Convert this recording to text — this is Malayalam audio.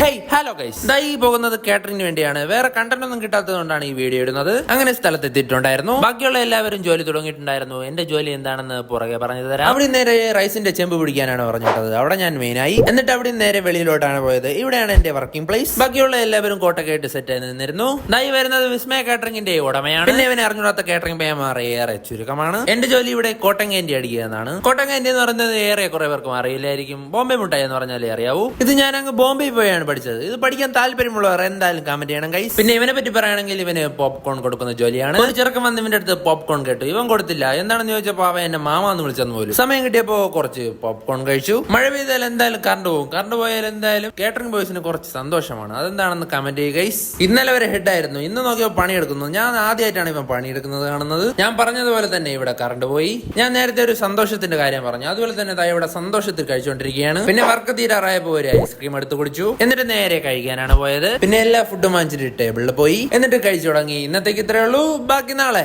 ഹേയ് ഹലോ ഗൈസ്, ഈ പോകുന്നത് കാറ്ററിംഗിന് വേണ്ടിയാണ്. വേറെ കണ്ടന്റ് ഒന്നും കിട്ടാത്തതുകൊണ്ടാണ് ഈ വീഡിയോ ഇടുന്നത്. അങ്ങനെ സ്ഥലത്തെത്തിയിട്ടുണ്ടായിരുന്നു. ബാക്കിയുള്ള എല്ലാവരും ജോലി തുടങ്ങിയിട്ടുണ്ടായിരുന്നു. എന്റെ ജോലി എന്താണെന്ന് പുറകെ പറഞ്ഞു തരാം. അവിടെ നേരെ റൈസിന്റെ ചെമ്പ് പിടിക്കാനാണ് പറഞ്ഞിട്ടത്. അവിടെ ഞാൻ മെയിനായി. എന്നിട്ട് അവിടെ നേരെ വെളിയിലോട്ടാണ് പോയത്. ഇവിടെയാണ് എന്റെ വർക്കിംഗ് പ്ലേസ്. ബാക്കിയുള്ള എല്ലാവരും കോട്ടൊക്കെ സെറ്റ് ആയി നിന്നിരുന്നു. ഈ വരുന്നത് വിസ്മയ കാറ്ററിംഗിന്റെ ഉടമയാണ്. പിന്നെ ഇവനെ അറിഞ്ഞൂടാത്ത കാറ്ററിംഗ് പയ്യന്മാർ ഏറെ ചുരുക്കമാണ്. എന്റെ ജോലി ഇവിടെ കോട്ടൻ ക്യാൻഡി അടിക്കുക എന്നാണ്. കോട്ടൻ ക്യാൻഡി എന്ന് പറയുന്നത് ഏറെ കുറെ പേർക്കും അറിയില്ലായിരിക്കും. ബോംബെ മുട്ടായി എന്ന് പറഞ്ഞാലേ അറിയാവൂ. ഇത് ഞാൻ അങ്ങ് ബോംബെ പോയാണ് പഠിച്ചത്. ഇത് പഠിക്കാൻ താല്പര്യമുള്ളവർ എന്തായാലും കമന്റ് ചെയ്യണം ഗൈസ്. പിന്നെ ഇവനെ പറ്റി പറയുകയാണെങ്കിൽ ഇവന് പോപ്കോൺ കൊടുക്കുന്ന ജോലിയാണ്. ഒരു ചെറുക്കൻ വന്ന് ഇവന്റെ അടുത്ത് പോപ്കോൺ കേട്ടു. ഇവൻ കൊടുത്തില്ല. എന്താണെന്ന് ചോദിച്ചപ്പോ അവൻ എന്നെ മാമാന്ന് വിളിച്ചെന്ന് പോലും. സമയം കിട്ടിയപ്പോ കുറച്ച് പോപ്കോൺ കഴിച്ചു. മഴ പെയ്താൽ എന്തായാലും കറണ്ട് പോകും. കറണ്ട് പോയാൽ എന്തായാലും കാറ്ററിംഗ് ബോയ്സിന് കുറച്ച് സന്തോഷമാണ്. അതെന്താണെന്ന് കമന്റ് ചെയ്യുക ഗൈസ്. ഇന്നലെ വരെ ഹെഡ് ആയിരുന്നു. ഇന്ന് നോക്കിയപ്പോൾ പണിയെടുക്കുന്നു. ഞാൻ ആദ്യമായിട്ടാണ് ഇവൻ പണിയെടുക്കുന്നത് കാണുന്നത്. ഞാൻ പറഞ്ഞതുപോലെ തന്നെ ഇവിടെ കറണ്ട് പോയി. ഞാൻ നേരത്തെ ഒരു സന്തോഷത്തിന്റെ കാര്യം പറഞ്ഞു. അതുപോലെ തന്നെ ഇവിടെ സന്തോഷത്തിൽ കഴിച്ചുകൊണ്ടിരിക്കുകയാണ്. പിന്നെ വർക്ക് തീരാറായപ്പോ ഒരു ഐസ്ക്രീം എടുത്ത് കുടിച്ചു. എന്നിട്ട് നേരെ കഴിക്കാനാണ് പോയത്. പിന്നെ എല്ലാ ഫുഡും വാങ്ങിച്ചിട്ട് ടേബിളിൽ പോയി. എന്നിട്ട് കഴിച്ചു തുടങ്ങി. ഇന്നത്തേക്ക് ഇത്രയേ ഉള്ളൂ. ബാക്കി നാളെ.